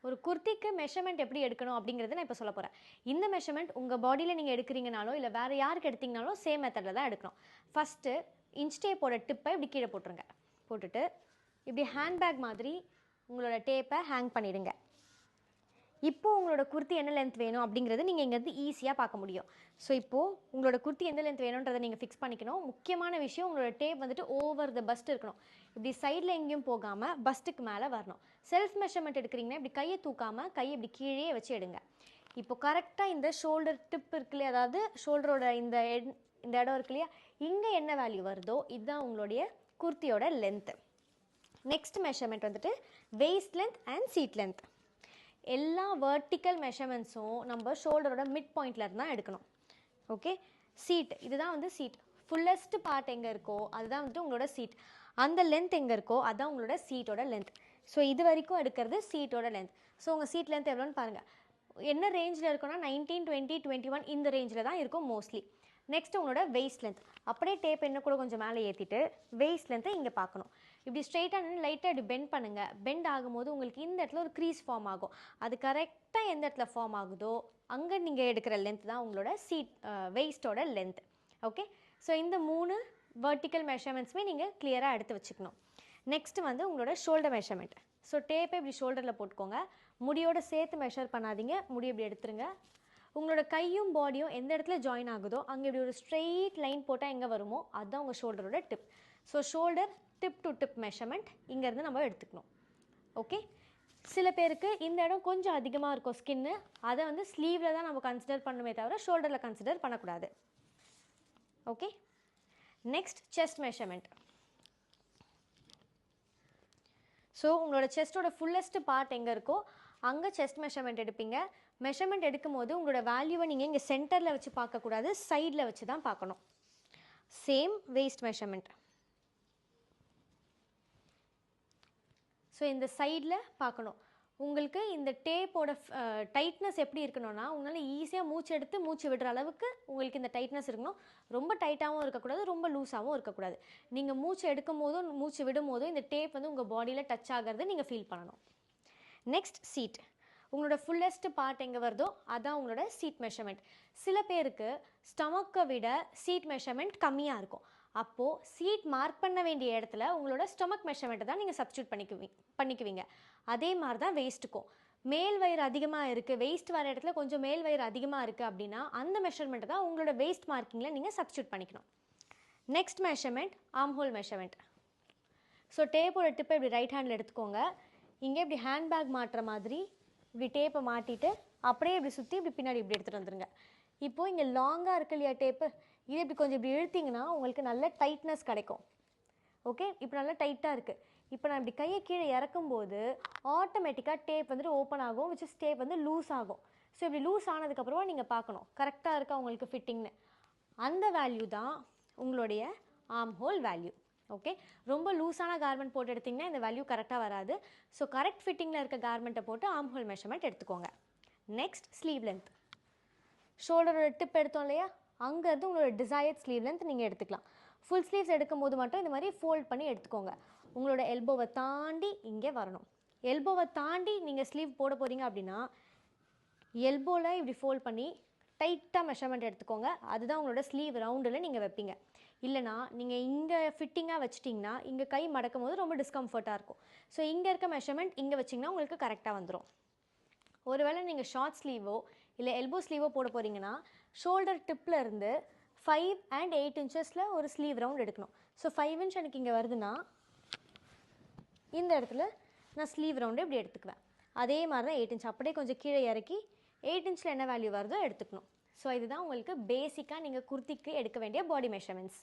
ஒரு குர்த்திக்கு மெஷர்மெண்ட் எப்படி எடுக்கணும் அப்படிங்கிறத நான் இப்போ சொல்ல போகிறேன். இந்த மெஷர்மெண்ட் உங்கள் பாடியில் நீங்கள் எடுக்கிறீங்கனாலோ இல்லை வேறு யாருக்கு எடுத்தீங்கனாலும் சேம் மெத்தடில் தான் எடுக்கணும். ஃபஸ்ட்டு இன்ச் டேப்போட டிப்பை இப்படி கீழே போட்டுருங்க. போட்டுட்டு இப்படி ஹேண்ட்பேக் மாதிரி உங்களோட டேப்பை ஹேங் பண்ணிடுங்க. இப்போது உங்களோட குர்த்தி என்ன லென்த் வேணும் அப்படிங்கிறது நீங்கள் இங்கேருந்து ஈஸியாக பார்க்க முடியும். ஸோ இப்போது உங்களோட குர்த்தி எந்த லென்த் வேணுன்றதை நீங்கள் ஃபிக்ஸ் பண்ணிக்கணும். முக்கியமான விஷயம், உங்களோட டேப் வந்துட்டு ஓவர் த பஸ்ட் இருக்கணும். இப்படி சைடில் எங்கேயும் போகாமல் பஸ்ட்டுக்கு மேலே வரணும். செல்ஃப் மெஷர்மெண்ட் எடுக்கிறீங்கன்னா இப்படி கையை தூக்காமல் கையை இப்படி கீழே வச்சு எடுங்க. இப்போ கரெக்டாக இந்த ஷோல்டர் டிப் இருக்கு இல்லையா, அதாவது ஷோல்டரோட இந்த இடம் இருக்கு இல்லையா, இங்கே என்ன வேல்யூ வருதோ இதுதான் உங்களுடைய குர்த்தியோட லென்த்து. நெக்ஸ்ட் மெஷர்மெண்ட் வந்துட்டு waist length and seat length. எல்லா வெர்டிக்கல் மெஷர்மெண்ட்ஸும் நம்ம ஷோல்டரோட மிட் பாயிண்டில் இருந்தால் எடுக்கணும். ஓகே, சீட் இதுதான் வந்து சீட். ஃபுல்லஸ்ட் பார்ட் எங்கே இருக்கோ அதுதான் வந்துட்டு உங்களோட சீட். அந்த லென்த் எங்கே இருக்கோ அதுதான் உங்களோட சீட்டோட லென்த். ஸோ இது வரைக்கும் எடுக்கிறது சீட்டோட லென்த். ஸோ உங்கள் சீட் லென்த் எவ்வளோன்னு பாருங்கள். என்ன ரேஞ்சில் இருக்குன்னா 19, 20, 21 இந்த ரேஞ்சில் தான் இருக்கும் மோஸ்ட்லி. நெக்ஸ்ட் உங்களோட வெயிஸ்ட் லென்த். அப்படியே டேப் என்ன கூட கொஞ்சம் மேலே ஏற்றிட்டு வெயிஸ்ட் லென்த்தை இங்கே பார்க்கணும். இப்படி ஸ்ட்ரெயிட்டாக லைட்டாக இப்படி பெண்ட் பண்ணுங்கள். பெண்ட் ஆகும்போது உங்களுக்கு இந்த இடத்துல ஒரு க்ரீஸ் ஃபார்ம் ஆகும். அது கரெக்டாக எந்த இடத்துல ஃபார்ம் ஆகுதோ அங்கே நீங்கள் எடுக்கிற லென்த் தான் உங்களோட வெயிஸ்ட்டோட லென்த். ஓகே, ஸோ இந்த 3 வெர்டிக்கல் மெஷர்மெண்ட்ஸுமே நீங்கள் கிளியராக எடுத்து வச்சுக்கணும். நெக்ஸ்ட்டு வந்து உங்களோட ஷோல்டர் மெஷர்மெண்ட். ஸோ டேப்பை இப்படி ஷோல்டரில் போட்டுக்கோங்க. முடியோட சேர்த்து மெஷர் பண்ணாதீங்க, முடி இப்படி எடுத்துருங்க. உங்களோட கையும் பாடியும் எந்த இடத்துல ஜாயின் ஆகுதோ அங்கே இப்படி ஒரு ஸ்ட்ரெயிட் லைன் போட்டால் எங்கே வருமோ அதுதான் உங்கள் ஷோல்டரோட tip. So shoulder tip to tip measurement இங்கேருந்து நம்ம எடுத்துக்கணும். ஓகே, சில பேருக்கு இந்த இடம் கொஞ்சம் அதிகமாக இருக்கும் ஸ்கின்னு, அதை வந்து ஸ்லீவில் தான் நம்ம கன்சிடர் பண்ணுமே தவிர ஷோல்டரில் கன்சிடர் பண்ணக்கூடாது. Okay, next chest measurement. So உங்களோட செஸ்ட்டோட ஃபுல்லஸ்ட் பார்ட் எங்கே இருக்கோ அங்கே செஸ்ட் மெஷர்மெண்ட் எடுப்பீங்க. மெஷர்மெண்ட் எடுக்கும் போது உங்களோட வேல்யூவை நீங்கள் இங்கே சென்டரில் வச்சு பார்க்கக்கூடாது, சைடில் வச்சு தான் பார்க்கணும். Same waist measurement. ஸோ இந்த சைடில் பார்க்கணும். உங்களுக்கு இந்த டேப்போட டைட்னஸ் எப்படி இருக்கணும்னா உங்களால் ஈஸியாக மூச்சு எடுத்து மூச்சு விடுற அளவுக்கு உங்களுக்கு இந்த டைட்னஸ் இருக்கணும். ரொம்ப டைட்டாகவும் இருக்கக்கூடாது, ரொம்ப லூஸாகவும் இருக்கக்கூடாது. நீங்கள் மூச்சு எடுக்கும் போதும் மூச்சு விடும் போதும் இந்த டேப் வந்து உங்கள் பாடியில் டச் ஆகிறது நீங்கள் ஃபீல் பண்ணணும். Next seat. உங்களோட ஃபுல்லஸ்ட் பார்ட் எங்கே வருதோ அதான் உங்களோட சீட் மெஷர்மெண்ட். சில பேருக்கு ஸ்டமக்கை விட சீட் மெஷர்மெண்ட் கம்மியாக இருக்கும். அப்போது சீட் மார்க் பண்ண வேண்டிய இடத்துல உங்களோட ஸ்டொமக் மெஷர்மெண்ட்டை தான் நீங்கள் சப்ஸ்டியூட் பண்ணிக்குவீங்க. அதே மாதிரி தான் வெயிஸ்ட்டுக்கும். மேல் வயிறு அதிகமாக இருக்குது, வெயிஸ்ட் வர இடத்துல கொஞ்சம் மேல் வயிறு அதிகமாக இருக்குது அப்படின்னா அந்த மெஷர்மெண்ட்டை தான் உங்களோட வெயிஸ்ட் மார்க்கிங்கில் நீங்கள் சப்ஸ்டியூட் பண்ணிக்கணும். Next measurement armhole measurement. So டேப்போட டிப்பை இப்படி ரைட் ஹேண்டில் எடுத்துக்கோங்க. இங்கே இப்படி ஹேண்ட்பேக் மாட்டுற மாதிரி இப்படி டேப்பை மாட்டிட்டு அப்படியே இப்படி சுற்றி இப்படி பின்னாடி இப்படி எடுத்துகிட்டு வந்துடுங்க. இப்போது இங்கே லாங்காக இருக்கு இல்லையா டேப்பு, இது இப்படி கொஞ்சம் இப்படி இழுத்திங்கன்னா உங்களுக்கு நல்ல டைட்னஸ் கிடைக்கும். ஓகே, இப்போ நல்லா டைட்டாக இருக்குது. இப்போ நான் இப்படி கையை கீழே இறக்கும்போது ஆட்டோமேட்டிக்காக டேப் வந்துட்டு ஓப்பன் ஆகும், விச் இஸ் டேப் வந்து லூஸ் ஆகும். ஸோ இப்படி லூஸ் ஆனதுக்கப்புறமா நீங்கள் பார்க்கணும் கரெக்டாக இருக்கா உங்களுக்கு ஃபிட்டிங்னு. அந்த வேல்யூ தான் உங்களுடைய ஆர்ம் ஹோல் வேல்யூ. ஓகே, ரொம்ப லூஸான கார்மெண்ட் போட்டு எடுத்திங்கன்னா இந்த வேல்யூ கரெக்டாக வராது. ஸோ கரெக்ட் ஃபிட்டிங்கில் இருக்க கார்மெண்ட்டை போட்டு ஆர்ம் ஹோல் மெஷர்மெண்ட் எடுத்துக்கோங்க. Next sleeve length. ஷோல்டரோட டிப் எடுத்தோம் இல்லையா, அங்கேருந்து உங்களோட டிசையர்ட் ஸ்லீவ் லென்த் நீங்கள் எடுத்துக்கலாம். ஃபுல் ஸ்லீவ்ஸ் எடுக்கும் போது மட்டும் இந்த மாதிரி ஃபோல்ட் பண்ணி எடுத்துக்கோங்க. உங்களோட எல்போவை தாண்டி இங்கே வரணும். எல்போவை தாண்டி நீங்கள் ஸ்லீவ் போட போகிறீங்க அப்படின்னா எல்போவில் இப்படி ஃபோல்ட் பண்ணி டைட்டாக மெஷர்மெண்ட் எடுத்துக்கோங்க. அதுதான் உங்களோட ஸ்லீவ் ரவுண்டில் நீங்கள் வைப்பீங்க. இல்லைனா நீங்கள் இங்கே ஃபிட்டிங்காக வச்சிட்டிங்கன்னா இங்கே கை மடக்கும் போது ரொம்ப டிஸ்கம்ஃபர்ட்டாக இருக்கும். ஸோ இங்கே இருக்க மெஷர்மெண்ட் இங்கே வச்சிங்கன்னா உங்களுக்கு கரெக்டாக வந்துடும். ஒருவேளை நீங்கள் ஷார்ட் ஸ்லீவோ இல்லை எல்போ ஸ்லீவோ போட போகிறீங்கன்னா ஷோல்டர் டிப்பில் இருந்து 5 and 8 inches ஒரு ஸ்லீவ் ரவுண்ட் எடுக்கணும். ஸோ 5 inch எனக்கு இங்கே வருதுன்னா இந்த இடத்துல நான் ஸ்லீவ் ரவுண்டு இப்படி எடுத்துக்குவேன். அதே மாதிரி தான் 8 inch அப்படியே கொஞ்சம் கீழே இறக்கி 8 inchல என்ன வேல்யூ வருதோ எடுத்துக்கணும். ஸோ இதுதான் உங்களுக்கு பேசிக்காக நீங்கள் குர்த்திக்கு எடுக்க வேண்டிய பாடி மெஷர்மெண்ட்ஸ்.